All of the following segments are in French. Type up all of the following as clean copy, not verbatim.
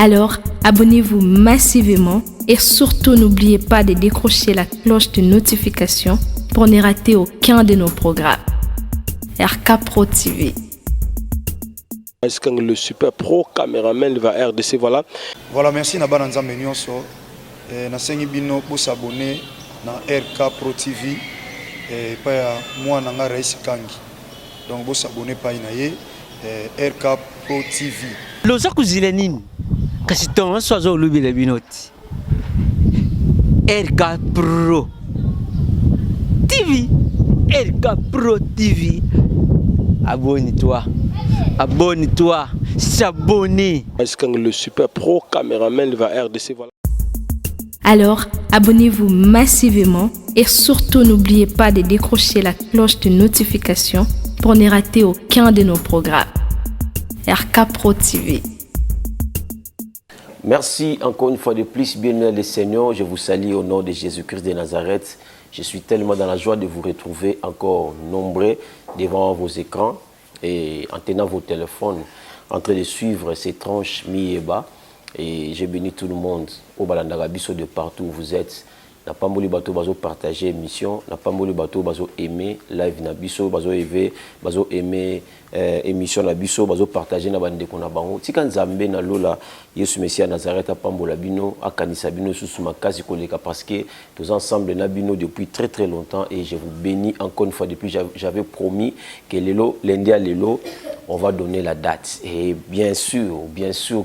Alors, abonnez-vous massivement et surtout n'oubliez pas de décrocher la cloche de notification pour ne rater aucun de nos programmes. RK Pro TV. Est-ce que le super pro caméraman va RDC, voilà. Voilà, merci Nabana Nzambe Nyonso. Nasengi bino pour s'abonner na RK Pro TV et pas moi nanga Rais Kangi. Donc vous s'abonner pas inaye RK Pro TV. Loza kuzile nini? Kasi tonga swazo lubile binoti. RK Pro TV. RK Pro TV. Abonne-toi. Abonne-toi. S'abonner. Est-ce que le super pro caméraman va RDC, voilà. Alors, abonnez-vous massivement et surtout n'oubliez pas de décrocher la cloche de notification pour ne rater aucun de nos programmes. RK Pro TV. Merci encore une fois de plus, bien-aimés les Seigneurs. Je vous salue au nom de Jésus-Christ de Nazareth. Je suis tellement dans la joie de vous retrouver encore nombreux devant vos écrans et en tenant vos téléphones, en train de suivre ces tranches mi et bas. Et j'ai béni tout le monde au Balandagabiso de partout où vous êtes. N'a pas moulu bateau bazo partager émission, n'a pas moulu bateau bazo aimer live na biso bazo aimer émission na biso bazo partager na bande kona bango. Tika nzambe na lola Yesu Messia Nazareth apambola bino akanisa bino susu makasi koleka parce que tous ensemble na bino depuis très longtemps et je vous bénis encore une fois depuis j'avais promis que lelo lundi à lelo on va donner la date et bien sûr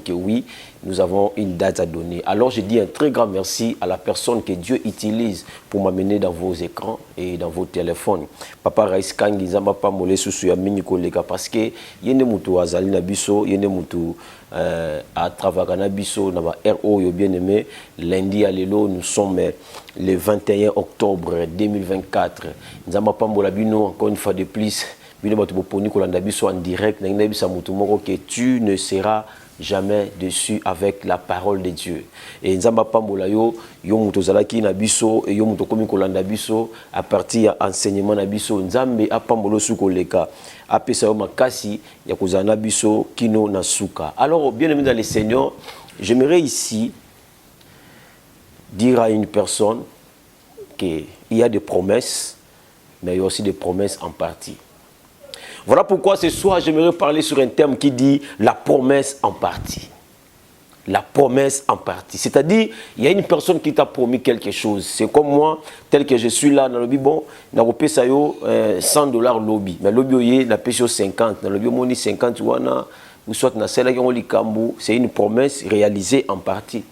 que oui, nous avons une date à donner. Alors je dis un très grand merci à la personne que Dieu utilise pour m'amener dans vos écrans et dans vos téléphones. Papa Rais Kangi Zamba pa mole susu ya mini koleka parce que yene mutu azali na biso, yene mutu à travers na biso na ba RO yo bien-aimé. Lundi à lelo nous sommes le 21 octobre 2024. Nzamba pa mbola bino encore une fois de plus. Bino bato boponi kolanda biso en direct na ngina mutu moko que tu ne seras jamais dessus avec la parole de Dieu. Et nzamba pambola yo muto zalaki na biso et yo muto komi kolanda biso à partir ya enseignement na biso nzambe apambolo suko leka apesa yo makasi ya kozana biso kino na suka. Alors bien aimé dans les Seigneurs, j'aimerais ici dire à une personne qu'il y a des promesses, mais il y a aussi des promesses en partie. Voilà pourquoi ce soir, j'aimerais parler sur un thème qui dit la promesse en partie. La promesse en partie. C'est-à-dire, il y a une personne qui t'a promis quelque chose. C'est comme moi, tel que je suis là dans le lobby, bon, na repé ça yo $100 lobby. Mais lobby oye na pêche 50. Dans le lobby moni 50 wana ou soit na celle qui on li kambu, c'est une promesse réalisée en partie.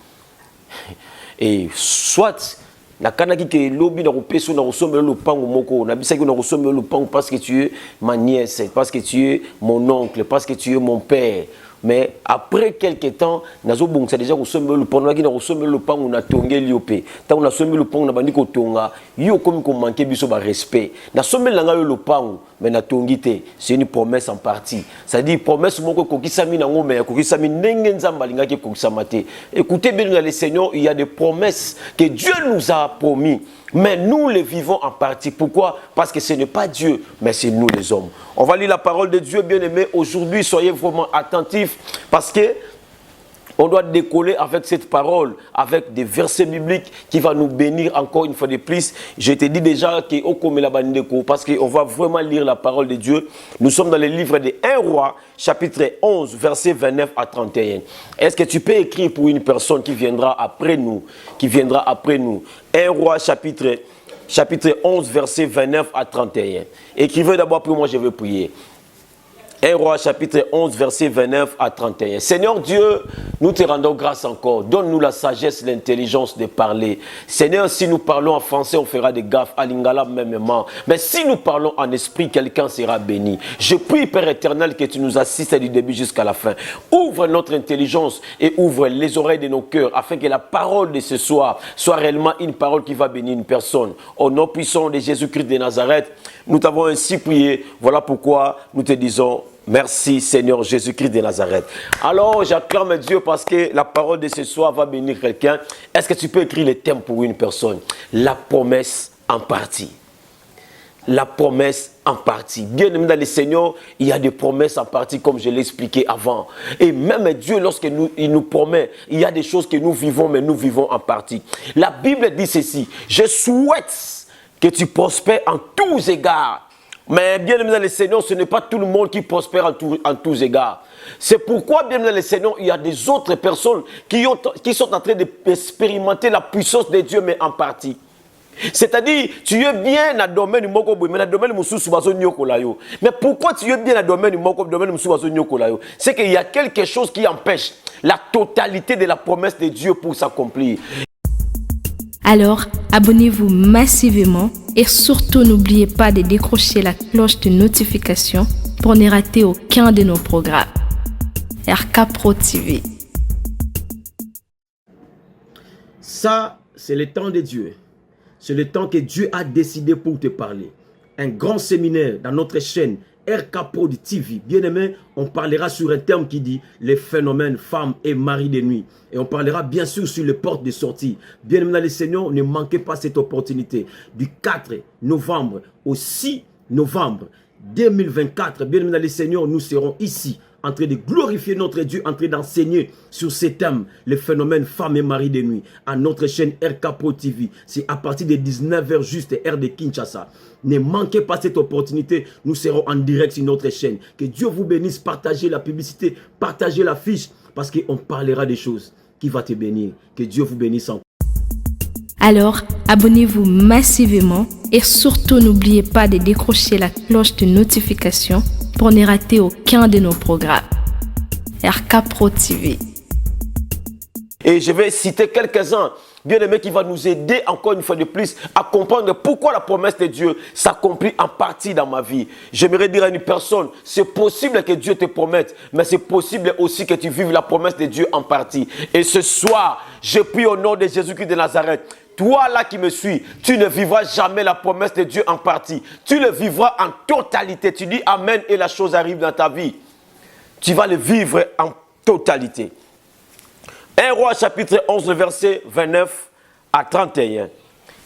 Et soit na kanaki ke lobby na ropeso na rosombe le pango moko na bisaki na rosombe le pango parce que tu es ma nièce, parce que tu es mon oncle, parce que tu es mon père. Mais après quelques temps nazo bongsa déjà rosombe le pango na rosombe le pango na tongé liopé. Tant na sombe le pango na bandi ko tonga yo comme ko manquer biso ba respect. Na sombe langa le pango mais na tongité, c'est une promesse en partie. Ça dit promesse moko ko kisami na ngome ko kisami ndenge nzamba lingaki ko kisamate. Écoutez bien les Seigneurs, il y a des promesses que Dieu nous a promis. Mais nous les vivons en partie. Pourquoi? Parce que ce n'est pas Dieu, mais c'est nous les hommes. On va lire la parole de Dieu, bien-aimés. Aujourd'hui, soyez vraiment attentifs parce que on doit décoller avec cette parole, avec des versets bibliques qui vont nous bénir encore une fois de plus. Je te dis déjà parce qu'on va vraiment lire la parole de Dieu. Nous sommes dans le livre de 1 roi, chapitre 11, versets 29 à 31. Est-ce que tu peux écrire pour une personne qui viendra après nous? 1 roi, chapitre 11, versets 29 à 31. Écrivez d'abord pour moi, je vais prier. 1 roi chapitre 11 verset 29 à 31. Seigneur Dieu, nous te rendons grâce encore. Donne-nous la sagesse, l'intelligence de parler. Seigneur, si nous parlons en français, on fera des gaffes. À lingala mêmement. Mais si nous parlons en esprit, quelqu'un sera béni. Je prie, Père éternel, que tu nous assistes du début jusqu'à la fin. Ouvre notre intelligence et ouvre les oreilles de nos cœurs afin que la parole de ce soir soit réellement une parole qui va bénir une personne. Au nom puissant de Jésus-Christ de Nazareth, nous t'avons ainsi prié. Voilà pourquoi nous te disons merci Seigneur Jésus-Christ de Nazareth. Alors j'acclame Dieu parce que la parole de ce soir va bénir quelqu'un. Est-ce que tu peux écrire les thèmes pour une personne? La promesse en partie. la promesse en partie. Bien aimé dans le Seigneur, il y a des promesses en partie comme je l'ai expliqué avant. Et même Dieu, il nous promet, il y a des choses que nous vivons, mais nous vivons en partie. La Bible dit ceci: je souhaite que tu prospères en tous égards. Mais bien aimé dans le Seigneur, ce n'est pas tout le monde qui prospère en tous égards. C'est pourquoi, bien aimé dans le Seigneur, il y a des autres personnes qui sont en train d'expérimenter la puissance de Dieu, mais en partie. C'est-à-dire, tu es bien dans le domaine du moko, mais dans le domaine du soubazo nyokolayo. Mais pourquoi tu es bien dans le domaine du moko, domaine du soubazo nyokolayo? C'est qu'il y a quelque chose qui empêche la totalité de la promesse de Dieu pour s'accomplir. Alors, abonnez-vous massivement et surtout n'oubliez pas de décrocher la cloche de notification pour ne rater aucun de nos programmes. RK Pro TV. Ça, c'est le temps de Dieu. C'est le temps que Dieu a décidé pour te parler. Un grand séminaire dans notre chaîne RK Pro TV. Bien aimé, on parlera sur un terme qui dit les phénomènes femmes et mari de nuit. Et on parlera bien sûr sur les portes de sortie. Bien aimé dans le Seigneur, ne manquez pas cette opportunité. Du 4 novembre au 6 novembre 2024, bien aimé dans le Seigneur, nous serons ici en train de glorifier notre Dieu, en train d'enseigner sur ces thèmes, les phénomènes femmes et mari de nuit, à notre chaîne RK Pro TV. C'est à partir de 19h juste, heure de Kinshasa. Ne manquez pas cette opportunité, nous serons en direct sur notre chaîne. Que Dieu vous bénisse, partagez la publicité, partagez la fiche, parce qu'on parlera des choses qui vont te bénir. Que Dieu vous bénisse encore. Alors, abonnez-vous massivement et surtout n'oubliez pas de décrocher la cloche de notification pour ne rater aucun de nos programmes. RK Pro TV. Et je vais citer quelques-uns, bien aimés, qui vont nous aider encore une fois de plus à comprendre pourquoi la promesse de Dieu s'accomplit en partie dans ma vie. J'aimerais dire à une personne, c'est possible que Dieu te promette, mais c'est possible aussi que tu vives la promesse de Dieu en partie. Et ce soir, je prie au nom de Jésus-Christ de Nazareth. Toi là qui me suis, tu ne vivras jamais la promesse de Dieu en partie. Tu le vivras en totalité. Tu dis Amen et la chose arrive dans ta vie. Tu vas le vivre en totalité. 1 Roi chapitre 11, verset 29 à 31.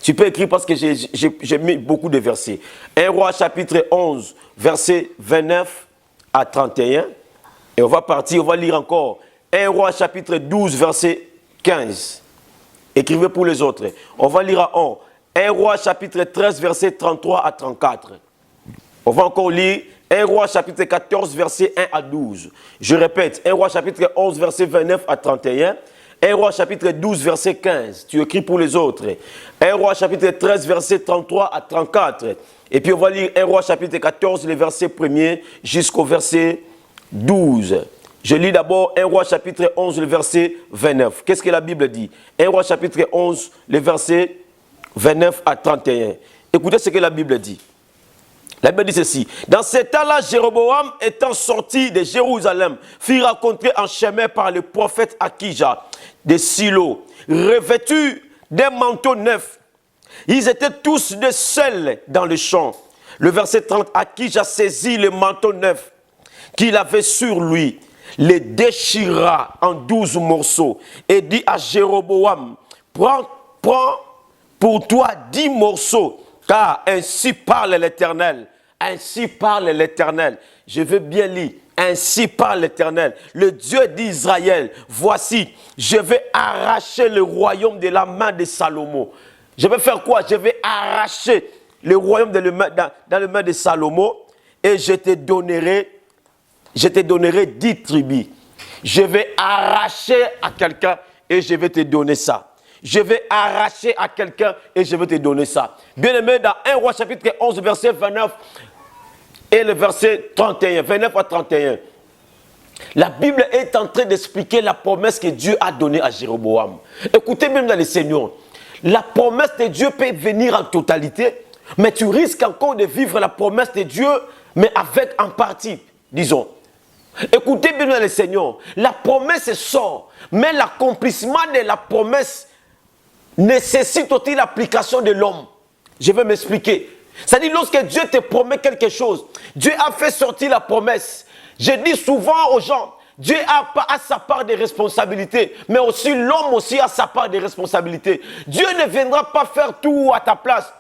Tu peux écrire parce que j'ai mis beaucoup de versets. 1 Roi chapitre 11, verset 29 à 31. Et on va partir, on va lire encore. 1 Roi chapitre 12, verset 15. Écrivez pour les autres. On va lire à 1 Roi chapitre 13, verset 33 à 34. On va encore lire 1 Roi chapitre 14, verset 1 à 12. Je répète, 1 Roi chapitre 11, verset 29 à 31. 1 Roi chapitre 12, verset 15. Tu écris pour les autres. 1 Roi chapitre 13, verset 33 à 34. Et puis on va lire 1 Roi chapitre 14, les versets 1er jusqu'au verset 12. Je lis d'abord 1 Roi chapitre 11, le verset 29. Qu'est-ce que la Bible dit? 1 Roi chapitre 11, le verset 29 à 31. Écoutez ce que la Bible dit. La Bible dit ceci. Dans ce temps-là, Jéroboam, étant sorti de Jérusalem, fit rencontrer en chemin par le prophète Akija de Silo, revêtus d'un manteau neuf. Ils étaient tous de seuls dans le champ. Le verset 30, Akija saisit le manteau neuf qu'il avait sur lui, les déchira en 12 morceaux et dit à Jéroboam, prends pour toi 10 morceaux, car ainsi parle l'Éternel. Ainsi parle l'Éternel. Je veux bien lire. Ainsi parle l'Éternel, le Dieu d'Israël. Voici, je vais arracher le royaume de la main de Salomon. Je vais faire quoi? Je vais arracher le royaume dans les mains de Salomon et je te donnerai 10 tribus. Je vais arracher à quelqu'un et je vais te donner ça. Je vais arracher à quelqu'un et je vais te donner ça. Bien aimé, dans 1 Roi chapitre 11, verset 29 et le verset 31, 29 à 31. La Bible est en train d'expliquer la promesse que Dieu a donnée à Jéroboam. Écoutez même dans le Seigneur, la promesse de Dieu peut venir en totalité, mais tu risques encore de vivre la promesse de Dieu, mais avec en partie, disons. Écoutez bien dans le Seigneur, la promesse sort, mais l'accomplissement de la promesse nécessite aussi l'application de l'homme. Je vais m'expliquer. C'est-à-dire, lorsque Dieu te promet quelque chose, Dieu a fait sortir la promesse. Je dis souvent aux gens, Dieu a sa part de responsabilité, mais aussi l'homme aussi a sa part de responsabilité. Dieu ne viendra pas faire tout à ta place.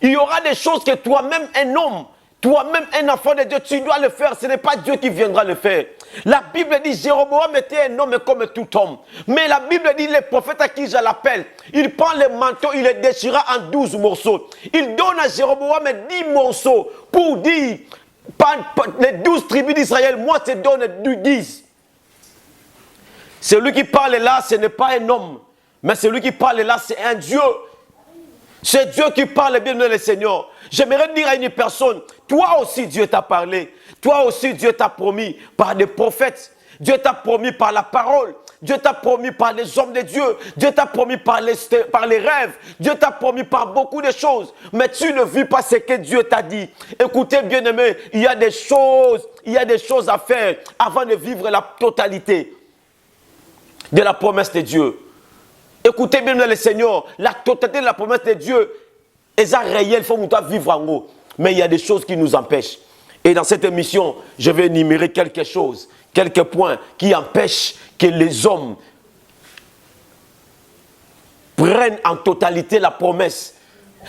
Il y aura des choses que toi-même, un homme, toi-même, un enfant de Dieu, tu dois le faire. Ce n'est pas Dieu qui viendra le faire. La Bible dit, Jéroboam était un homme comme tout homme. Mais la Bible dit, le prophète à qui je l'appelle, il prend le manteau, il le déchira en 12 morceaux. Il donne à Jéroboam 10 morceaux pour dire, les 12 tribus d'Israël, moi je te donne 10. Celui qui parle là, ce n'est pas un homme. Mais celui qui parle là, c'est un Dieu. C'est Dieu qui parle, bien le Seigneur. J'aimerais dire à une personne, toi aussi Dieu t'a parlé. Toi aussi Dieu t'a promis par des prophètes. Dieu t'a promis par la parole. Dieu t'a promis par les hommes de Dieu. Dieu t'a promis par les rêves. Dieu t'a promis par beaucoup de choses. Mais tu ne vis pas ce que Dieu t'a dit. Écoutez, bien-aimés, il y a des choses à faire avant de vivre la totalité de la promesse de Dieu. Écoutez bien le Seigneur, la totalité de la promesse de Dieu est réelle, il faut vivre en haut. Mais il y a des choses qui nous empêchent. Et dans cette émission, je vais énumérer quelque chose, quelques points qui empêchent que les hommes prennent en totalité la promesse,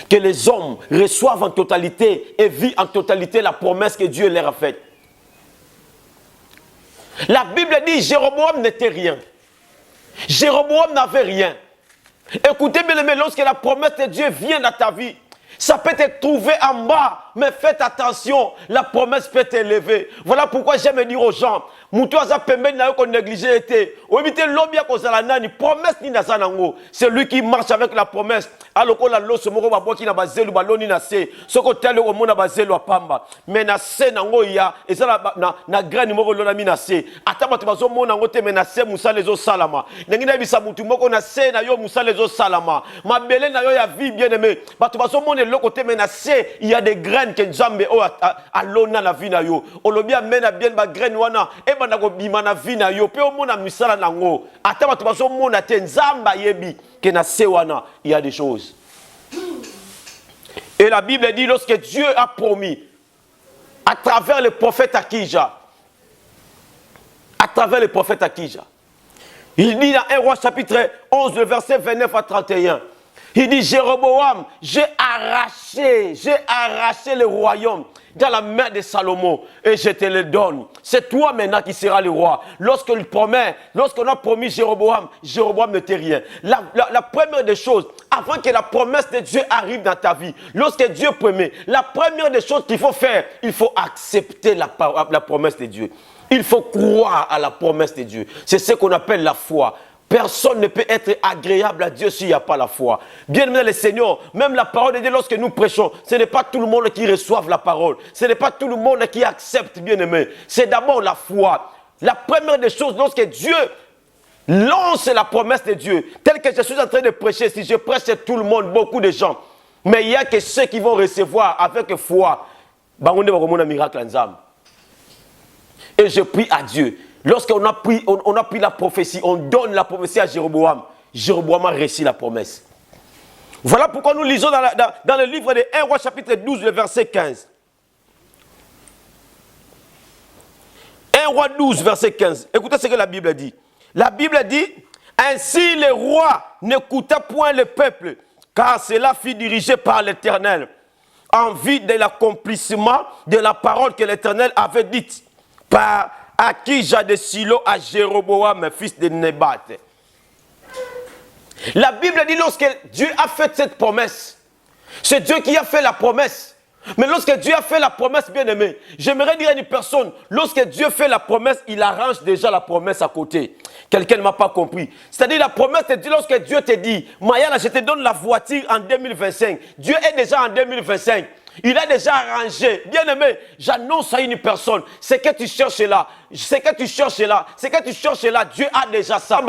que les hommes reçoivent en totalité et vivent en totalité la promesse que Dieu leur a faite. La Bible dit, Jéroboam n'était rien. Jéroboam n'avait rien. Écoutez bien, mais lorsque la promesse de Dieu vient dans ta vie, ça peut te trouver en bas, mais faites attention, la promesse peut t'élever. Voilà pourquoi j'aime dire aux gens, c'est lui qui marche avec la promesse. Mais na se nango ya ezala na graine moko lona mi na se ata bato bazomona ngo te na se musala ezo salama ndenge na bisa mutu moko na se na yo musala ezo salama mabele na yo ya vie bien aimé bato bazomona eloko te na se il y a des graines que Nzambe o alona na vie na yo olobi amena bien ba graine wana e banda ko bima na vie na yo pe omona misala nango ata bato bazomona te Nzamba yebi que na se wana il y a des choses. Et la Bible dit lorsque Dieu a promis à travers le prophète Akija, il dit dans 1 Roi chapitre 11, le verset 29 à 31, il dit Jéroboam, j'ai arraché le royaume dans la main de Salomon et je te le donne. C'est toi maintenant qui seras le roi. Lorsqu'on a promis Jéroboam, Jéroboam n'était rien. La première des choses, avant que la promesse de Dieu arrive dans ta vie, lorsque Dieu promet, la première des choses qu'il faut faire, il faut accepter la promesse de Dieu. Il faut croire à la promesse de Dieu. C'est ce qu'on appelle la foi. Personne ne peut être agréable à Dieu s'il n'y a pas la foi. Bien aimé le Seigneur, même la parole de Dieu, lorsque nous prêchons, ce n'est pas tout le monde qui reçoive la parole. Ce n'est pas tout le monde qui accepte, bien aimé. C'est d'abord la foi. La première des choses, lorsque Dieu lance la promesse de Dieu, telle que je suis en train de prêcher, si je prêche tout le monde, beaucoup de gens, mais il n'y a que ceux qui vont recevoir avec foi. Et je prie à Dieu. Lorsqu'on a pris la prophétie, on donne la prophétie à Jéroboam. Jéroboam a réussi la promesse. Voilà pourquoi nous lisons dans le livre de 1 Roi chapitre 12, le verset 15. 1 Roi 12, verset 15. Écoutez ce que la Bible dit. La Bible dit, ainsi le roi n'écouta point le peuple, car cela fut dirigé par l'Éternel, en vue de l'accomplissement de la parole que l'Éternel avait dite par Akija de Silo à Jéroboam, fils de Nebat. La Bible dit lorsque Dieu a fait cette promesse, c'est Dieu qui a fait la promesse. Mais lorsque Dieu a fait la promesse, bien aimé, j'aimerais dire à une personne, lorsque Dieu fait la promesse, il arrange déjà la promesse à côté. Quelqu'un ne m'a pas compris. C'est-à-dire la promesse de Dieu, lorsque Dieu te dit, Mayala, je te donne la voiture en 2025. Dieu est déjà en 2025. Il a déjà arrangé. Bien aimé, j'annonce à une personne, ce que tu cherches là, Dieu a déjà ça.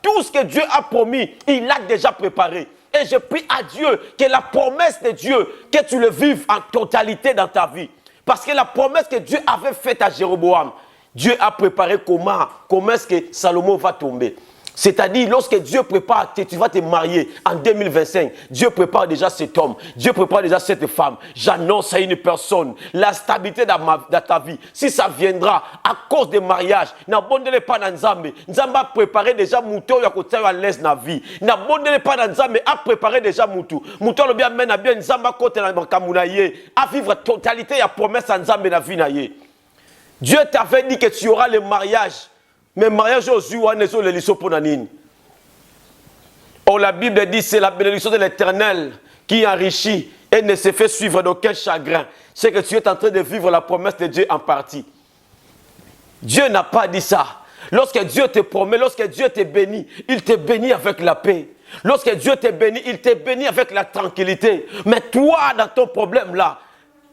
Tout ce que Dieu a promis, il l'a déjà préparé. Et je prie à Dieu que la promesse de Dieu, que tu le vives en totalité dans ta vie. Parce que la promesse que Dieu avait faite à Jéroboam, Dieu a préparé comment est-ce que Salomon va tomber. C'est-à-dire, lorsque Dieu prépare, tu vas te marier en 2025, Dieu prépare déjà cet homme, Dieu prépare déjà cette femme. J'annonce à une personne la stabilité dans ta vie. Si ça viendra à cause des mariages, n'abandonnez pas dans Nzambe. Nzambe a préparé déjà Moutou à côté à l'aise dans la vie. N'abandonnez pas dans Nzambe, a préparé déjà Moutou. Moutou le bien mène à bien Nzambe à côté dans Kamounaye, à vivre la totalité et à promesse à Nzambe dans la vie. Dieu t'avait dit que tu auras le mariage. Mais mariage aujourd'hui, on est sur les lissos pour nanine. Oh, la Bible dit c'est la bénédiction de l'Éternel qui enrichit et ne se fait suivre d'aucun chagrin. C'est que tu es en train de vivre la promesse de Dieu en partie. Dieu n'a pas dit ça. Lorsque Dieu te promet, lorsque Dieu te bénit, il te bénit avec la paix. Lorsque Dieu te bénit, il te bénit avec la tranquillité. Mais toi, dans ton problème là,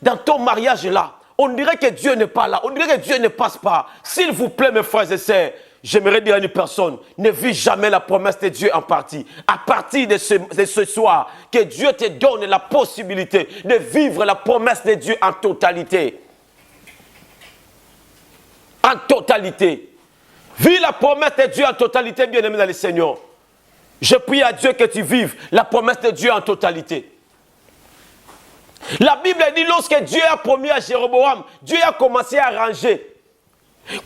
dans ton mariage là, on dirait que Dieu n'est pas là. On dirait que Dieu ne passe pas. S'il vous plaît, mes frères et sœurs, j'aimerais dire à une personne, ne vis jamais la promesse de Dieu en partie. À partir de ce soir, que Dieu te donne la possibilité de vivre la promesse de Dieu en totalité. En totalité. Vis la promesse de Dieu en totalité, bien-aimé dans le Seigneur. Je prie à Dieu que tu vives la promesse de Dieu en totalité. La Bible dit, lorsque Dieu a promis à Jéroboam, Dieu a commencé à ranger.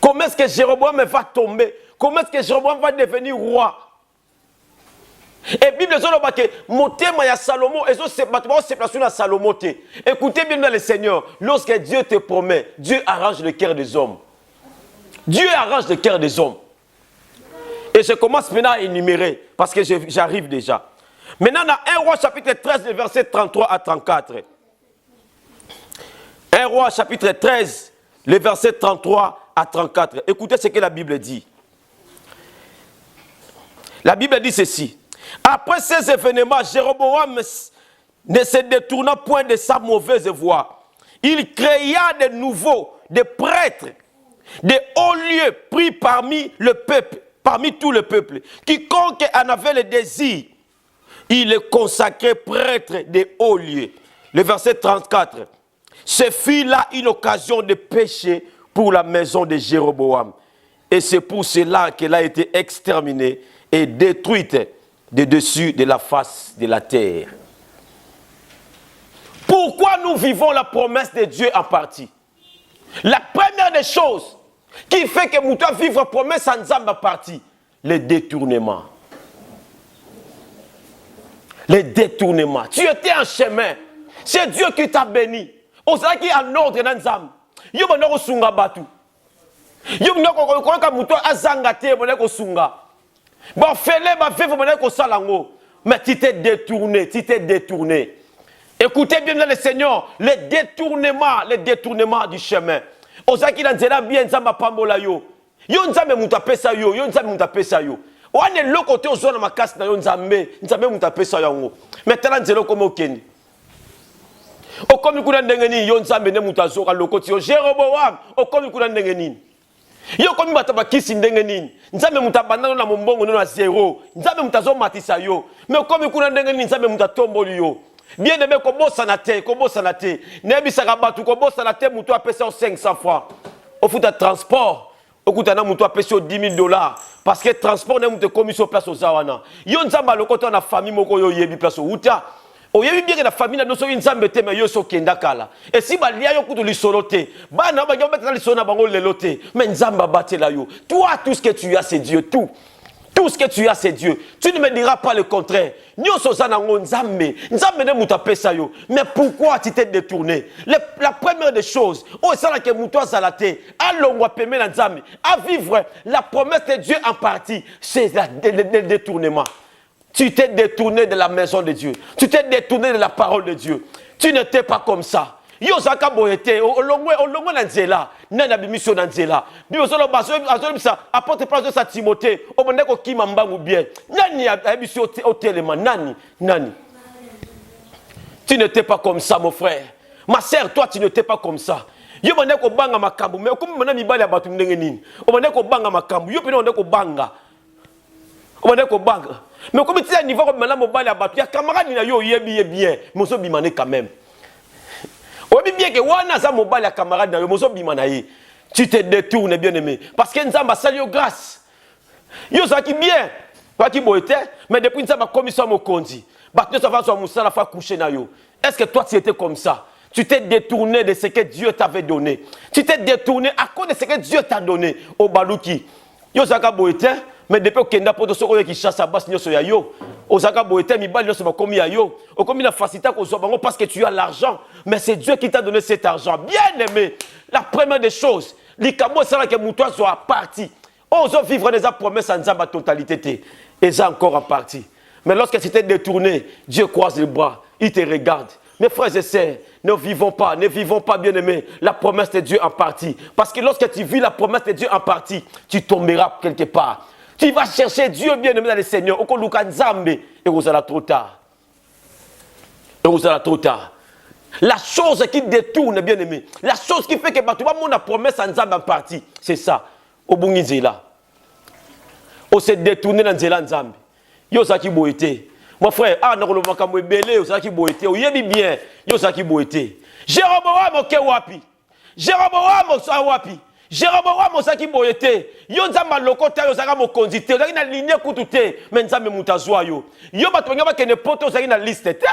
Comment est-ce que Jéroboam va tomber? Comment est-ce que Jéroboam va devenir roi? Et la Bible dit que motema ya Salomon, et se place sur Salomon. Écoutez bien le Seigneur, lorsque Dieu te promet, Dieu arrange le cœur des hommes. Dieu arrange le cœur des hommes. Et je commence maintenant à énumérer, parce que j'arrive déjà. Maintenant, dans 1 Roi chapitre 13, versets 33 à 34. 1 Roi chapitre 13, les versets 33 à 34. Écoutez ce que la Bible dit. La Bible dit ceci. Après ces événements, Jéroboam ne se détourna point de sa mauvaise voie. Il créa de nouveaux, des prêtres, des hauts lieux pris parmi le peuple, parmi tout le peuple. Quiconque en avait le désir, il est consacré prêtre des hauts lieux. Le verset 34. Ce fut là une occasion de péché pour la maison de Jéroboam. Et c'est pour cela qu'elle a été exterminée et détruite de dessus de la face de la terre. Pourquoi nous vivons la promesse de Dieu en partie? La première des choses qui fait que nous devons vivre la promesse en Nzambe en partie, le détournement. Le détournement. Tu étais en chemin. C'est Dieu qui t'a béni. On sait qu'il y a un ordre dans Nzambe. Yo bana ko sunga batu. Yo bana ko ka muto azanga te bana ko sunga. Ba fele ba vivre bana ko salango. Mais tu t'es détourné, tu t'es détourné. Écoutez bien le Seigneur, le détournement du chemin. On sait qu'il a nzela bien Nzamba pambola yo. Yo Nzambe muta pesa yo, yo Nzambe muta pesa yo. Wane loko te ozona makasi na yo Nzambe muta pesa yango. Maintenant nzela komo kendi. Okomi kuna ndenge nini yo Nzambe ne mutazoka lokoti yo Jéroboam okomi kuna ndenge nini yo komi bataba kisi ndenge nini Nzambe mutabandana na mombongo na zéro Nzambe mutazo matisa yo mais okomi kuna ndenge nini Nzambe mutatomboli yo bien aimé ko bossa na te nebisaka batu ko bossa na te mutu apesa 500 francs au futa transport okuta na mutu apesa $10,000 parce que transport ne mutu komi so place ozawana yo Nzambe lokoto na famille moko yo yebi place uta. Il y a bien que la famille n'a pas de temps, mais il y a kala. Et si il y a un soloté, mais Nzamba batte la yo. Toi, tout ce que tu as, c'est Dieu. Tout. Tout ce que tu as, c'est Dieu. Tu ne me diras pas le contraire. Mais pourquoi tu t'es détourné? La première des choses, à vivre la promesse de Dieu en partie, c'est le détournement. Tu t'es détourné de la maison de Dieu. Tu t'es détourné de la parole de Dieu. Tu n'étais pas comme ça. Yo zaka boyete olongwe na nzela nana bimission na nzela biso solo baso ça apporte place de sa Timothée o bonde ko kima mbangu bien nani biso otelema nani tu n'étais pas comme ça mon frère ma sœur toi tu n'étais pas comme ça yo bonde ko banga makambu mais comme mona mibali ya batu ndenge nini o bonde ko banga makambu yo pena onde ko banga o bonde ko banga mais comme tu as niveau comme maintenant mobali ya batu ya camarade na yo yebi bien mais so bimane quand même. Oui, bien que wana za mobile ya camarade na yo mozo bima na ye. Tu te détournes bien aimé parce que Nzamba sali yo grâce. Yo zaki bien Toi qui boité, mais depuis ça ma commission mon condi. Battu ça va sur Moussa la fa coucher na yo. Est-ce que toi tu étais comme ça? Tu t'es détourné de ce que Dieu t'avait donné. Tu t'es détourné à cause de ce que Dieu t'a donné au balouki. Yo zaka boité, mais depuis que nda poto soko qui chasse à basse nyoso ya yo. O zaka boité mi bal nyoso ba komi ya yo. O komi la facilité ko zo bango parce que tu as l'argent, mais c'est Dieu qui t'a donné cet argent. Bien aimé, la première des choses, likamo sala que moutois soit parti. On veut vivre des promesses en Zamba totalité. Et ça encore en partie. Mais lorsque tu t'es détourné, Dieu croise les bras, il te regarde. Mes frères et sœurs, ne vivons pas, bien aimés, la promesse de Dieu en partie. Parce que lorsque tu vis la promesse de Dieu en partie, tu tomberas quelque part. Tu vas chercher Dieu bien aimé dans le Seigneur. Et vous allez trop tard. Et vous allez trop tard. La chose qui détourne, bien aimé, la chose qui fait que tu vas la promesse en Zamba en partie, c'est ça. Au Bungizela. On s'est détourné dans Zéland Zambi. Yo sa ki boité. Mon frère, non le makambo belé, yo sa ki boité. Ou yebi bien, yo sa ki boité. Jéroboam oké wapi. Jéroboam sa wapi. Jéroboam sa ki boité. Yo nzamba lokota yo saka mo kondité. Yo na ligne kututé, mais nzambe mutazwa yo. Yo batonga ba kene poto saka na liste te.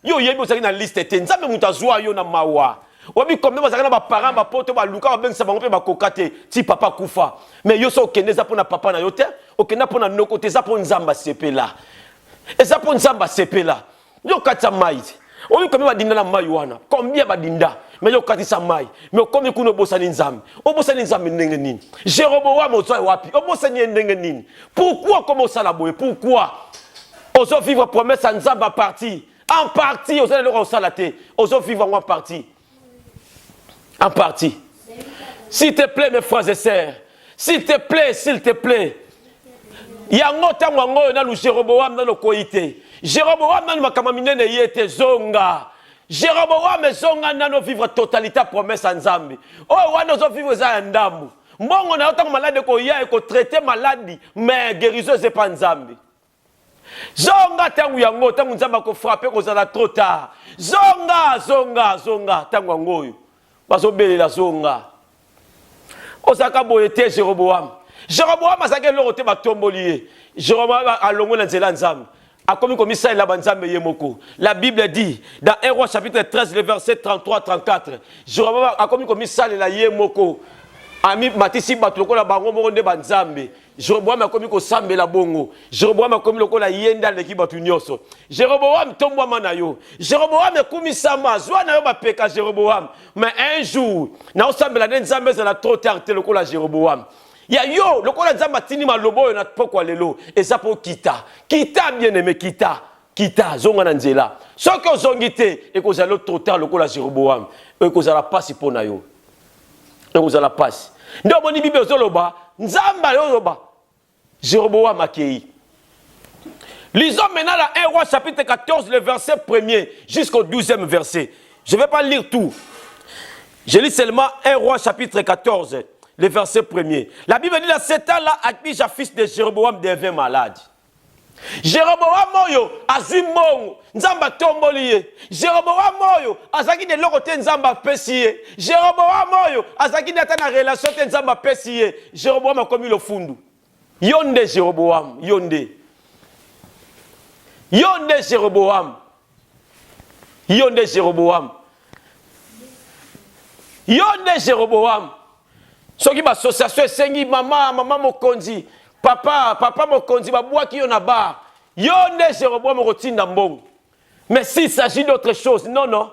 Yo yebi saka na liste te. Nzambe mutazwa yo na mawa. Obi comme bazaka na ba parents ba poto ba luka ba bengisa bango pe ba kokate ti papa kufa. Mais yo so keneza pona papa na yo te, okena pona noko te za pona nzamba sepela. Et ça pona nzamba sepela. Yo katsa mai. Obi comme ba dinda na mai wana. Combien ba dinda? Mais yo katisa mai. Mais comme kuno bosani nzambe. Obosani nzambe ndenge nini? Jéroboam ozo wapi? Obosani ndenge nini? Pourquoi commencer la boye? Pourquoi? Ozo vivre promesse en nzamba partie. En partie, ozo le rosalaté. Ozo vivre en partie. En partie. S'il te plaît, mes frères et sœurs. S'il te plaît, s'il te plaît. Il y a un autre moment dans le Jéroboam dans le Koïté. Jéroboam dans le Makamamine ne yete zonga. Jéroboam zonga dans le vivre totalité promesse en Zambi. Oh, on a vivre ça en Dambu. Moi, on a autant malade qu'on y a et qu'on traite maladie, mais guérisseuse c'est pas en Zambi. Zonga tangu yango tangu nzamba ko frapper ko zala trop tard. Zonga tangu ngoyo. Bazobele la zonga. Osaka boyete Jéroboam. Jéroboam asaka lorote batombolié. Jéroboam a longo na nzela nzambe. A comme ça la banzambe yemoko. La Bible dit dans 1 Roi chapitre 13 le verset 33-34. Jéroboam a comme ça la yemoko. Ami matisi batoko la bango mo nde banzambe. Jéroboam a commis ko sambe la bongo. Jéroboam a commis lokola yenda leki batu nyoso. Jéroboam tombo manayo. Jéroboam a commis sama zwa na yo ba peka Jéroboam. Mais un jour, na osambe la nzambe za la trop tard lokola Jéroboam. Ya yo lokola nzamba tini malobo na pokwa lelo et ça pour kita. Kita bien aimé kita. Kita zonga na nzela. Soko ozongite e ko zalo trop tard lokola Jéroboam. E ko zala pasi pona yo. E ko zala pasi. Ndo boni Bible zoloba nzamba yoloba Jéroboam akei. Lisons maintenant la 1 Roi chapitre 14 le verset 1er jusqu'au 12e verset. Je ne vais pas lire tout. Je lis seulement 1 Roi chapitre 14 le verset 1er. La Bible dit dans ce temps-là Abija fils de Jéroboam devint malade. Jéroboam moyo azimongo nzamba tomboliye. Jéroboam moyo azaki de lokote nzamba pesiye. Jéroboam moyo azaki de ta na relation te nzamba pesiye. Jéroboam a commis le fundu. Yonde Jéroboam, yonde. Yonde Jéroboam. Yonde Jéroboam. Yonde Jéroboam. Soki ba association sengi mama mokonzi. Papa mokonzi babwa ki yona ba. Yonde Jéroboam rotinda mbongo. Mais s'il s'agit d'autre chose, non.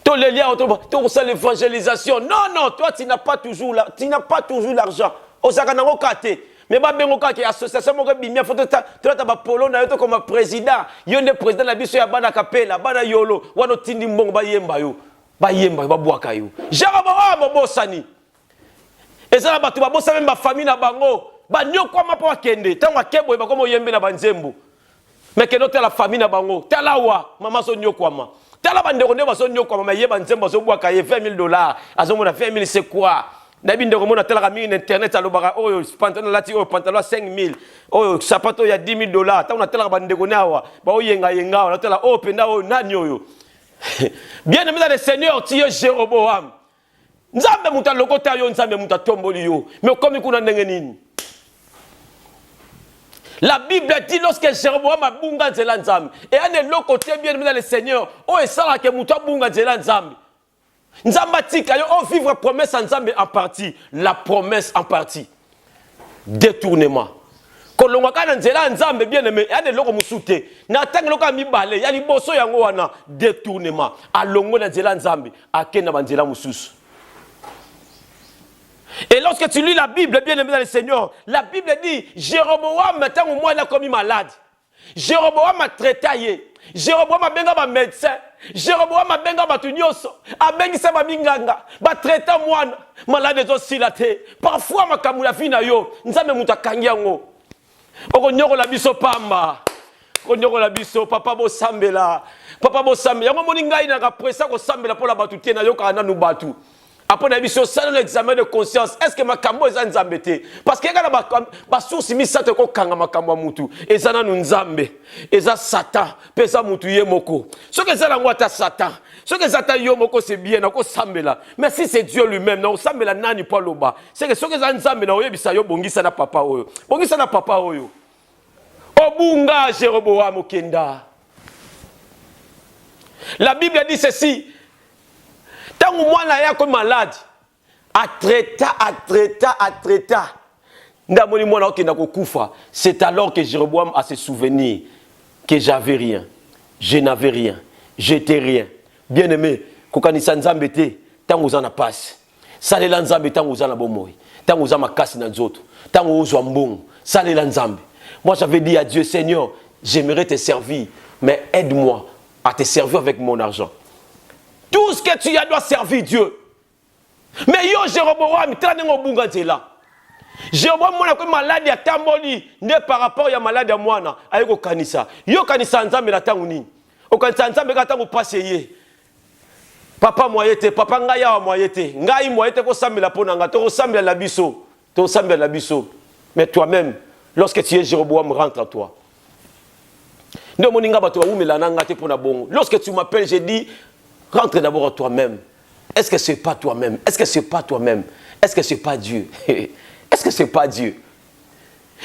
Ton les liens entre l'évangélisation. Non, toi tu n'as pas toujours l'argent. Osaka nango kate. Mais ba bengo kake association moko bimia foto ta ba polo na yo comme président. Yonde président la biso ya bana kapela, bana yolo, wano tindi mbongo ba yemba yo. Ba yemba ba bwaka yo. Jéroboam bosani. Et ça, tu vas bosser même ma famille na bango. Ba nyoko ma po akende. Tango akebo ba komo yembe na banzembo. Mais que notre la famille na bango. Talawa mama so nyoko ma. Tala bandeko ne ba so nyoko ma yeba nzembo so bwaka ye $20,000. Azomo na 20,000 c'est quoi? Nabi ndeko mona tala kami internet alobaka oyo pantalon lati oyo pantalon 5,000. Oyo sapato ya $10,000. Tango na tala bandeko nawa. Ba oyenga na tala o penda o nani oyo. Bien aimé dans le Seigneur, tu es Jéroboam. Nzambe muta lokota yo nzambe muta tomboli yo. Mais comme kuna ndenge nini? La Bible dit lorsque Jéroboam a bunga nzela nzambe et un de l'autre côté bien dans le Seigneur oh et ça que muto bunga nzela nzambe nzamba tika yo on vivre promesse nzambe en partie la promesse en partie détournement kolongwa kana nzela nzambe bien aimé un de l'autre musute na tang loka mibale ya liboso yango wana détournement alongo na nzela nzambe akena banzela mususu. Et lorsque tu lis la Bible, bien aimé dans le Seigneur, la Bible dit, Jéroboam, maintenant au moins il a commis malade. Jéroboam a traité, Jéroboam a benga ba médecin, Jéroboam a benga ba tunyoso, a bengi sa ba binganga, ba traité moi malade zo silate. Parfois ma kamula fina yo, nzambe muta kangiango. Oko nyoko la biso pamba. Oko nyoko la biso papa bo sambela. Papa bo sambela. Yango moninga ina ka pressa ko sambela pour la batu tena yo kana nu batu. Après la mission, ça l'examen de conscience. Est-ce que ma kambo est nzambete? Parce que quand ma source mi sate ko kanga ma kambo mutu. Ezana nu nzambe. Eza satan. Pesa mutu ye moko. Ce que ça la ngwata satan. Ce que satan yo moko c'est bien na ko sambela. Mais si c'est Dieu lui-même na ko sambela nani pa loba. C'est que ce que ça nzambe na oyebisa yo bongisa na papa oyo. Bongisa na papa oyo. Obunga Jéroboam okenda. La Bible dit ceci. Tant que moi na ya comme malade, a traita. Ndamoni moi na okenda ko kufa. C'est alors que Jéroboam a se souvenir que j'avais rien. Je n'avais rien. J'étais rien. Bien aimé, kokanisa nzambe te, tant que na passe. Salela nzambe tant que na bomoy. Tant que makasi na nzoto. Tant que ozwa mbongo. Salela nzambe. Moi j'avais dit à Dieu, Seigneur, j'aimerais te servir, mais aide-moi à te servir avec mon argent. Tout ce que tu as doit servir Dieu. Mais yo Jéroboam, tu as bunga nzela. Jéroboam mona ko malade ya tamboli ne par rapport ya malade ya mwana ayeko kanisa. Yo kanisa nzambe la tangu nini? O kanisa nzambe ka tangu passer. Papa moyete, papa ngaya wa moyete. Ngai moyete ko sambela pona nga to sambela la biso. To sambela la biso. Mais toi-même, lorsque tu es Jéroboam, rentre à toi. Ndo moninga bato wa umela na ngate pona bongo. Lorsque tu m'appelles, j'ai dit rentre d'abord à toi-même. Est-ce que c'est pas toi-même? Est-ce que c'est pas toi-même? Est-ce que c'est pas Dieu? Est-ce que c'est pas Dieu?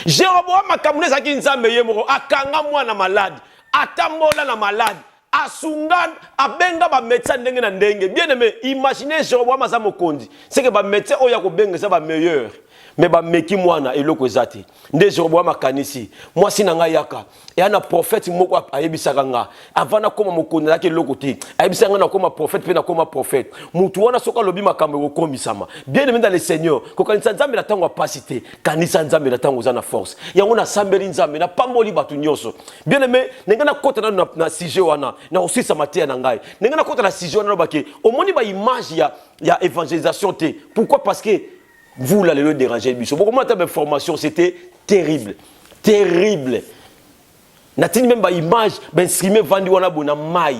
Jéroboam makamune zaki nzambe yemoko akanga mwana malade, atambola na malade, asunga abenga ba médecin ndenge na ndenge. Bien aimé, imaginez Jéroboam aza mokonzi. C'est que ba médecin oya ko benga ça ba meilleur. Mais ba meki mwana eloko ezate. Nde Jéroboam akanisi. Moi sinanga yaka. Et un prophète moko ayebisaka nga. Avant na koma mokonzi laki eloko te. Ayebisaka na koma prophète pe na koma prophète. Mutu wana soka lobi makambo ko komisama. Bien aimé dans le Seigneur. Ko kanisa nzambe na tango pasité. Kanisa nzambe na tango za na force. Yango na sambeli nzambe na pamboli batu nyoso. Bien aimé, nenga na kota na sujet wana. Na aussi sa matia na ngai. Nenga na kota na sujet wana bake. Au moni ba image ya évangélisation te. Pourquoi? Parce que vous là le déranger biso. Beaucoup moins de formation, c'était terrible. Terrible. Natini même ba image ben streamer vendu wana bona mai.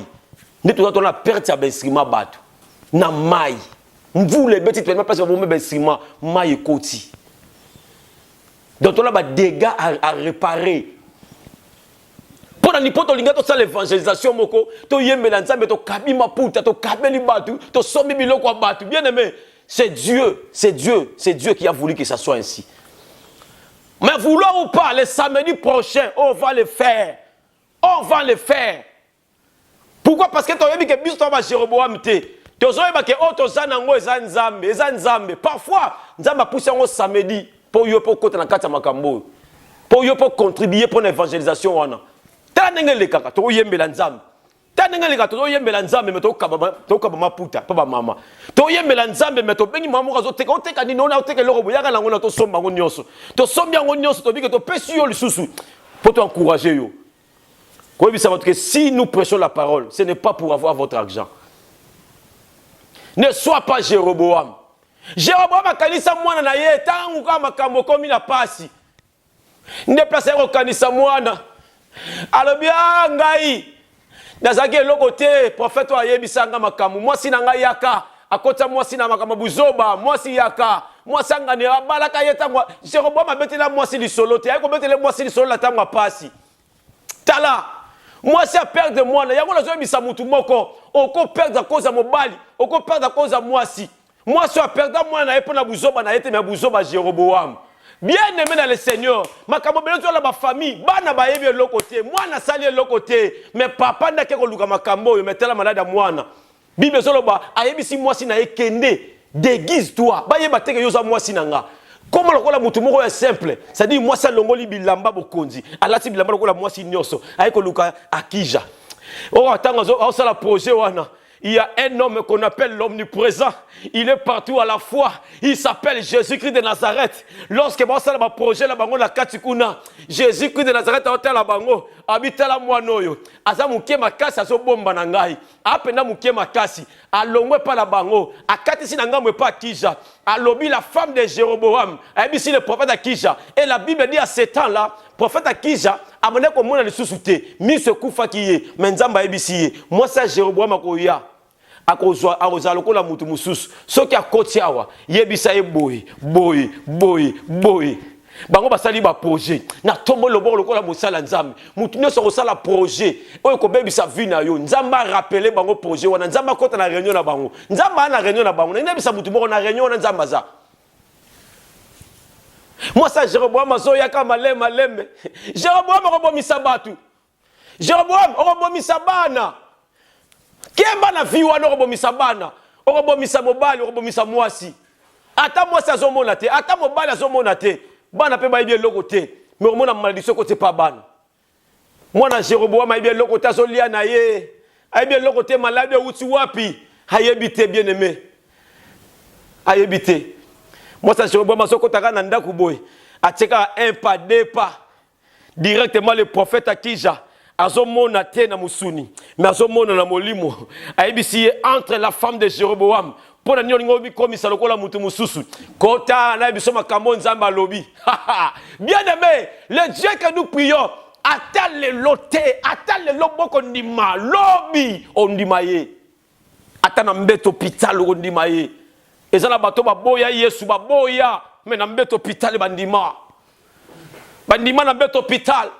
Ne tout on a perte ben streamer bato. Na mai. Vous les petites même parce que vous ben streamer mai koti. Donc on a ba dégâts à réparer. Pour la nipoto linga to ça l'évangélisation moko, to yembela nzambe to kabima puta, to kabeli batu, to sombi biloko batu. Bien aimé. C'est Dieu qui a voulu que ça soit ainsi. Mais vouloir ou pas, le samedi prochain, on va le faire. On va le faire. Pourquoi? Parce que tu as vu que bis tu vas Jéroboam te. Tu as vu que oh tu as nango ezanzambe. Parfois, nzamba pousse un samedi pour yo pour côté na kata makambo. Pour yo pour contribuer pour l'évangélisation wana. Ta ngele kaka to yembela nzambe. Tanenga leka to yembela nzambe meto kaba maputa papa mama to yembela nzambe meto bengi mama kazo teka oteka ni nona oteka loko boyaka lango na to somba ngo nyoso to sombia ngo nyoso to bike to pesi yo lisusu pour t'encourager yo. Quoi bisa que si nous prêchons la parole, ce n'est pas pour avoir votre argent. Ne sois pas Jéroboam. Jéroboam akanisa mwana na ye tangu kama makambo komi na pasi. Ne place ko kanisa mwana. Alobia ngai nazaki eloko te prophète ayebisanga makambo mwasi na ngai yaka akota mwasi na makambo buzoba mwasi yaka mwasi ngane abalaka yetangwa Jéroboam abetela mwasi lisolo te ayiko betela mwasi lisolo la tangwa pasi tala mwasi a perdre mwana yango nazo yebisa mutu moko oko perdre cause ya mobali oko perdre cause ya mwasi a perdre mwana na yepo na buzoba na yete me buzoba Jéroboam Bien aimé dans le Seigneur, ma kamobelo la ma famille, bana ba yebi l'autre côté, moi na sali l'autre côté, mais papa n'a que luka makambo, yo metela malade à moi. Bible soloba, ayebi si moi si na ekende, déguise-toi. Ba yeba teke yo za moi si nanga. Comment le mutu moko est simple, c'est-à-dire moi ça longoli bilamba bokonzi, alati bilamba lokola moi si nyoso, ayeko luka akija. Oh attends, on ça la projet wana. Il y a un homme qu'on appelle l'omniprésent. Il est partout à la fois. Il s'appelle Jésus-Christ de Nazareth. Lorsque moi ça la projet la bango la katikuna, Jésus-Christ de Nazareth a hôtel la bango, habite la moinoyo. Aza muke makasi azo bomba na ngai. Apena muke makasi, alongwe pa la bango, akati si ngamwe pa Kija. Alobi la femme de Jéroboam, abisi le prophète Akija. Et la Bible dit à ce temps-là, prophète Akija a mené comme on a le sous-souté, mis ce coup fakiye, menzamba abisi. Moi ça Jéroboam akoya. Akozwa lokola mutu mususu soki akoti awa yebisa ye boy bango basali ba projet na tombo loboko lokola mosala nzambe mutu nyonso kosala projet oyo kobebisa vie na yo nzambe rappeler bango projet wana nzambe akota na réunion na bango nzambe ana réunion na bango na yebisa mutu moko na réunion na nzambe za moi ça Jéroboam azoya kama lembe Jéroboam okobomisa batu Jéroboam okobomisa bana Kemba na vie wana okobomisa bana, okobomisa mobali, okobomisa mwasi. Ata mwasi azomona te, ata mobali azomona te. Bana pe ba bien lokote, mais omona malédiction côté pas bana. Mwana Jéroboam a bien lokote azolia na ye. A bien lokote malade uti wapi? Hayebite bien aimé. Hayebite. Moi ça Jéroboam azokotaka na ndaku boy. Ateka un pas deux pas. Directement le prophète Akija. Azomona te na musuni, mais azomona na molimo. Aibisi entre la femme de Jéroboam. Pour la nyongo bi komisa lokola mutu mususu. Kota na biso makambo nzamba lobi. Bien aimé, le Dieu que nous prions, attend le loté, attend le loboko ndima, lobi ondimaye. Attend na mbeto hôpital ondimaye. Ezala bato baboya Yesu baboya, mais na mbeto hôpital bandima. Bandima na mbeto hôpital.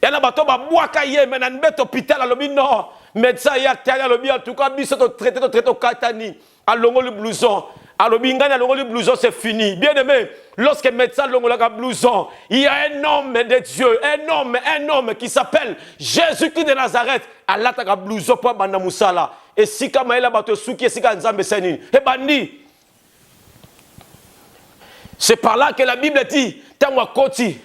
Yana bato ba bwaka ye mais na mbeto hôpital alobi non médecin ya tala alobi en tout cas biso to traité katani alongo le blouson alobi ngana alongo le blouson c'est fini bien aimé lorsque médecin alongo la blouson il y a un homme de Dieu un homme qui s'appelle Jésus-Christ de Nazareth alata ka blouson pour banda musala et si kama ela bato suki sika nzambe seni e bandi c'est par là que la Bible dit tangwa koti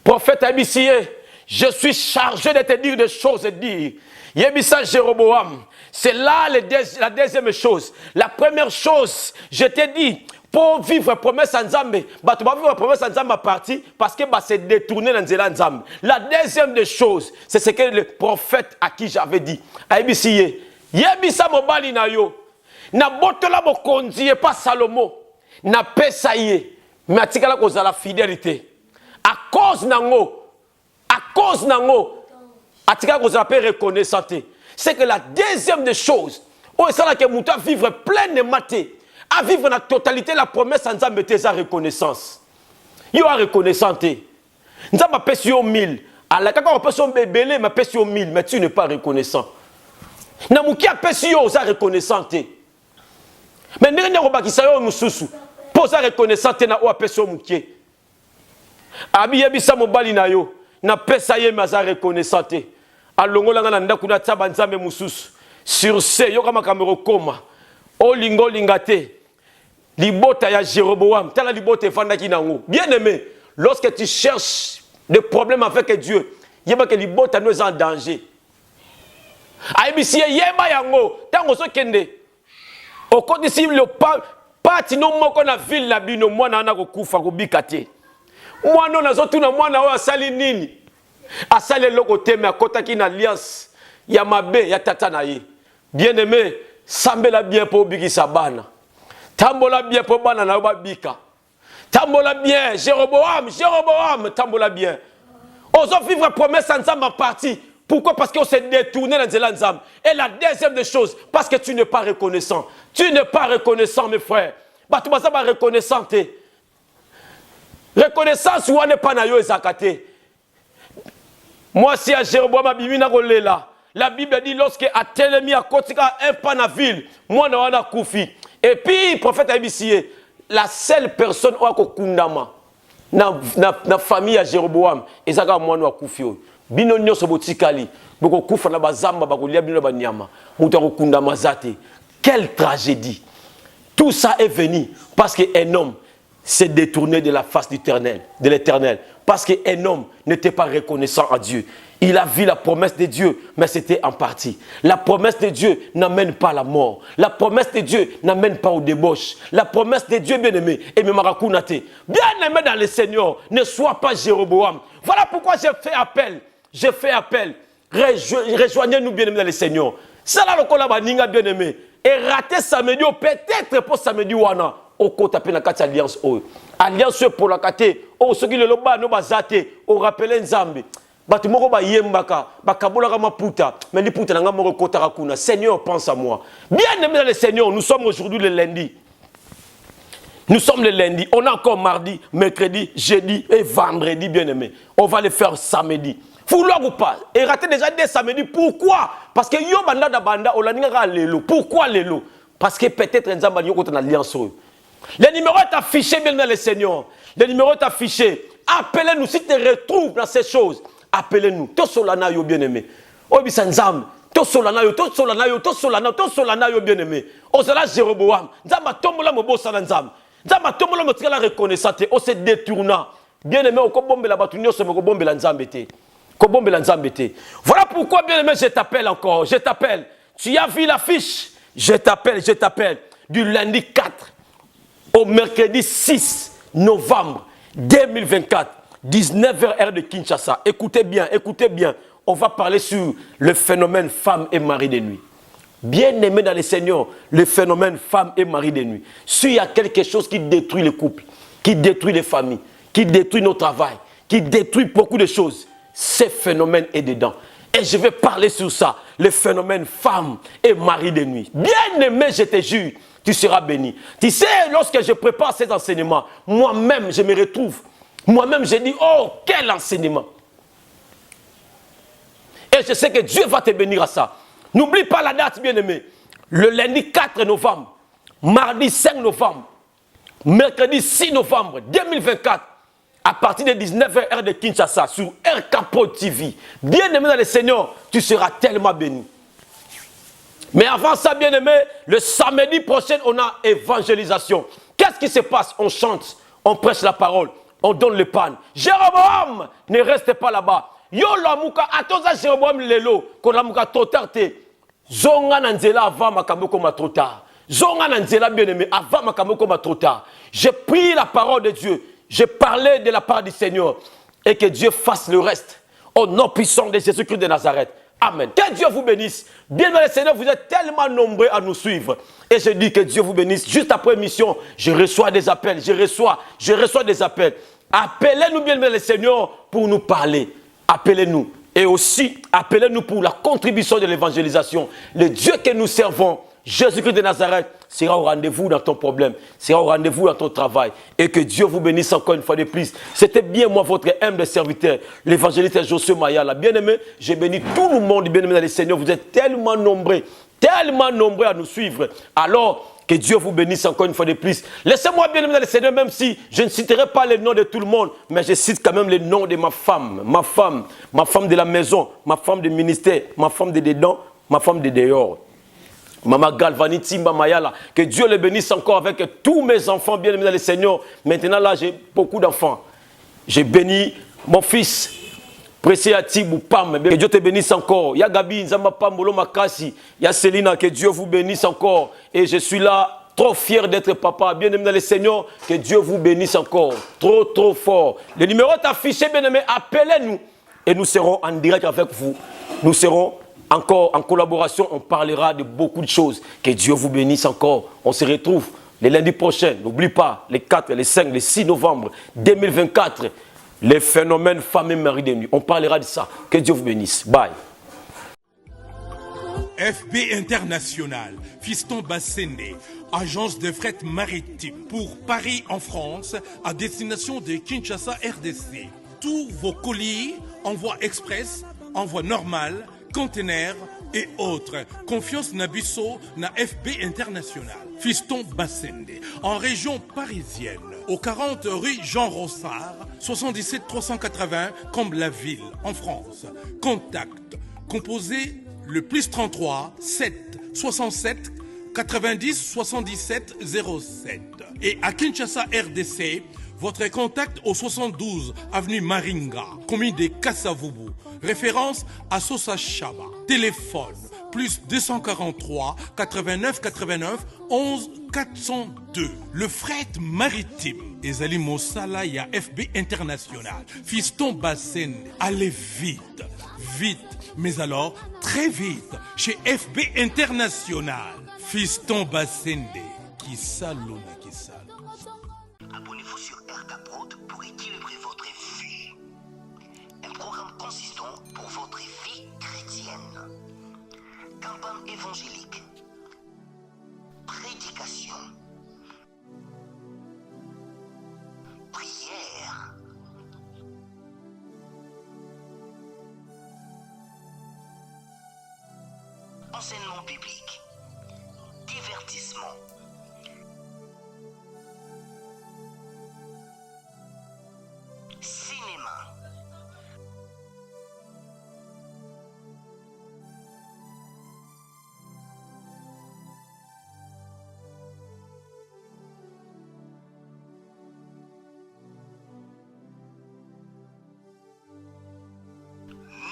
prophète Abissié. Je suis chargé de te dire des choses et dire. Yebisa Jéroboam. C'est là la deuxième chose. La première chose, je t'ai dit, pour vivre promesse en Nzambe, tu vas vivre promesse en Nzambe à partir parce que c'est détourné dans Nzela Nzambe. La deuxième des choses, c'est ce que le prophète à qui j'avais dit. Aibisiye. Yebisa mobali na yo. Na botola bokonzi pas Salomo. Na pesaye. Mais atikala koza la fidélité. À cause nango. À cause nango, atika ko appelle reconnaissant. C'est que la deuxième des choses, c'est là que muta vivre pleinement, à vivre la totalité la promesse en Nzambe te sa reconnaissance. Yo a reconnaissant. Nzambe pèse yo 1000. Ala kaka on pèse yo bébélé mais pèse yo 1000 mais tu n'es pas reconnaissant. Na muki a pèse yo sa reconnaissant. Mais ndenge ko bakisa yo mususu. Pour sa reconnaissant na o pèse yo muki. Abi yebisa mobali na yo. Na pesa ye maza reconnaissante alongola nga na ndaku na tsaba nzambe mususu sur ce yo kama kamero koma olingo lingate libota ya Jéroboam tala libota efandaki nango bien aimé lorsque tu cherches des problèmes avec Dieu yeba que libota nous en danger aibisi yeba yango tango so kende okodisi le pati no moko na ville na bino mwana na kokufa kobikate Mwana nazotuna mwana oyo asali nini asali loko teme akota ki na alliance ya mabe ya tata na ye bien aimé sambela bien po bikisa bana tambola bien po bana na ba bika tambola bien Jéroboam tambola bien ozo vivre promesse ensemble en partie pourquoi parce qu'on s'est détourné dans Nzela Nzambe et la deuxième des choses parce que tu n'es pas reconnaissant mes frères ba tu baza ba reconnaissant. Reconnaissance ou n'est pas na yo ezakate. Moi si à Jéroboam abimina kolela. La Bible dit lorsque atelemi akotika un pas na ville, moi na wana kufi. Et puis prophète Abissié, la seule personne ou akokundama. na famille à Jéroboam ezaka mwana wa kufio bino nyoso botikali boko kufa na bazamba bakolia bino ba nyama mutu akokunda mazate. Quelle tragédie. Tout ça est venu parce qu'un homme s'est détourné de la face de l'Éternel, parce qu'un homme n'était pas reconnaissant à Dieu. Il a vu la promesse de Dieu, mais c'était en partie. La promesse de Dieu n'amène pas à la mort. La promesse de Dieu n'amène pas au débauche. La promesse de Dieu, bien-aimé, et Memarakunate, bien-aimé dans le Seigneur, ne sois pas Jéroboam. Voilà pourquoi j'ai fait appel. J'ai fait appel. Rejoignez-nous, bien-aimé dans le Seigneur. Ça là, le collab bien-aimé. Et rater samedi, peut-être pour samedi, wana. Au côté de la alliance. Alliance pour la kate. Oh, ceux qui le loba, no bazate. Au rappel Nzambe. Batumoko ba yembaka, bakabola ma puta, mais les puta n'anga moko kota rakuna. Seigneur, pense à moi. Bien aimé dans le Seigneur, nous sommes aujourd'hui le lundi. Nous sommes le lundi. On a encore mardi, mercredi, jeudi et vendredi, bien aimé. On va le faire samedi. Vouloir ou pas. Et rater déjà dès samedi. Pourquoi? Parce que yo banda da banda, on a lelo. Pourquoi lelo? Parce que peut-être Nzamba yo kota na alliance. Le numéro est affiché, bien aimé dans le Seigneur. Le numéro est affiché. Appelez-nous si tu te retrouves dans ces choses. Appelez-nous. To solana yo bien-aimé. Obisa Nzambe. To solana yo, to solana yo, to solana yo bien-aimé. Ozala Jéroboam. Nzamba tombola mo bosa na Nzambe. Nzamba tombola mo tika la reconnaissance. O se détourna. Bien-aimé, o ko bombela batu nyonso mo ko bombela Nzambe te. Ko bombela Nzambe te. Voilà pourquoi bien-aimé, je t'appelle encore. Je t'appelle. Tu as vu l'affiche? Je t'appelle du lundi 4 au mercredi 6 novembre 2024. 19h heure de Kinshasa. Écoutez bien. On va parler sur le phénomène femme et mari de nuit. Bien aimé dans le Seigneur, le phénomène femme et mari de nuit. S'il y a quelque chose qui détruit le couple, qui détruit les familles, qui détruit nos travails, qui détruit beaucoup de choses, ce phénomène est dedans. Et je vais parler sur ça, le phénomène femme et mari de nuit. Bien aimé, je te jure, tu seras béni. Tu sais, lorsque je prépare ces enseignements, moi-même, je me retrouve. Moi-même, j'ai dit, oh, quel enseignement. Et je sais que Dieu va te bénir à ça. N'oublie pas la date, bien-aimé. Le lundi 4 novembre, mardi 5 novembre, mercredi 6 novembre 2024, à partir de 19h heure de Kinshasa, sur RK TV. Bien-aimé dans le Seigneur, tu seras tellement béni. Mais avant ça, bien-aimé, le samedi prochain, on a évangélisation. Qu'est-ce qui se passe? On chante, on prêche la parole. On donne le pan. Jéroboam, ne reste pas là-bas. Yo lamuka atoza Jéroboam lelo, ko lamuka totarte. Zonga nanzela avant makambo koma trop tard. Zonga nanzela bien-aimé avant makambo koma trop tard. J'ai pris la parole de Dieu. J'ai parlé de la part du Seigneur et que Dieu fasse le reste au nom puissant de Jésus-Christ de Nazareth. Amen. Que Dieu vous bénisse. Bien dans le Seigneur, vous êtes tellement nombreux à nous suivre. Et je dis que Dieu vous bénisse. Juste après l'émission, je reçois des appels. Je reçois des appels. Appelez-nous bien dans le Seigneur pour nous parler. Appelez-nous. Et aussi, appelez-nous pour la contribution de l'évangélisation. Le Dieu que nous servons, Jésus-Christ de Nazareth, sera au rendez-vous dans ton problème, sera au rendez-vous dans ton travail. Et que Dieu vous bénisse encore une fois de plus. C'était bien moi, votre humble serviteur, l'évangéliste Josué Mayala. Bien-aimé, j'ai béni tout le monde, bien-aimé dans le Seigneur. Vous êtes tellement nombreux à nous suivre. Alors, que Dieu vous bénisse encore une fois de plus. Laissez-moi bien aimer dans le Seigneur, même si je ne citerai pas les noms de tout le monde, mais je cite quand même les noms de ma femme de la maison, ma femme de ministère, ma femme de dedans, ma femme de dehors. Maman Galvani Timba Mayala, que Dieu le bénisse encore avec tous mes enfants bien aimés dans le Seigneur. Maintenant là, j'ai beaucoup d'enfants. J'ai béni mon fils. Pressé à Tibou Pam, que Dieu te bénisse encore. Ya Gabi, Nzamba Pam, Bolo Makasi, ya Célina, que Dieu vous bénisse encore. Et je suis là, trop fier d'être papa. Bien aimé dans le Seigneur, que Dieu vous bénisse encore. Trop fort. Le numéro est affiché, bien aimé, appelez-nous. Et nous serons en direct avec vous. Nous serons encore en collaboration. On parlera de beaucoup de choses. Que Dieu vous bénisse encore. On se retrouve le lundi prochain. N'oublie pas, les 4, les 5, les 6 novembre 2024. Les phénomènes femme et mari de nuit. On parlera de ça. Que Dieu vous bénisse. Bye. FB International, Fiston Bassende, agence de fret maritime pour Paris en France, à destination de Kinshasa RDC. Tous vos colis, envoi express, envoi normal, conteneur et autres. Confiance Nabisso na FB International. Fiston Bassende, en région parisienne, au 40 rue Jean Rossard, 77 380 Comble-la-Ville, en France. Contact, composé le +33 7 67 90 77 07. Et à Kinshasa RDC, votre contact au 72 avenue Maringa, commune de Kassavubu, référence à Sosa Chaba. Téléphone +243 89 89 11 402. Le fret maritime. Ezali Mosala ya FB International. Fiston Bassende. Allez vite, vite, mais alors très vite chez FB International. Fiston Bassende. Qui salona, qui salona. Abonnez-vous sur RK Prod pour équilibrer votre vie. Un programme consistant pour votre vie chrétienne. Campagne évangélique. Prédication. Prière. Enseignement biblique. Divertissement. Cinéma.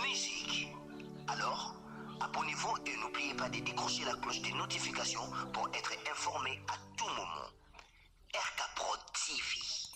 Musique. Alors, abonnez-vous et n'oubliez pas de décrocher la cloche des notifications pour être informé à tout moment. RK Prod TV.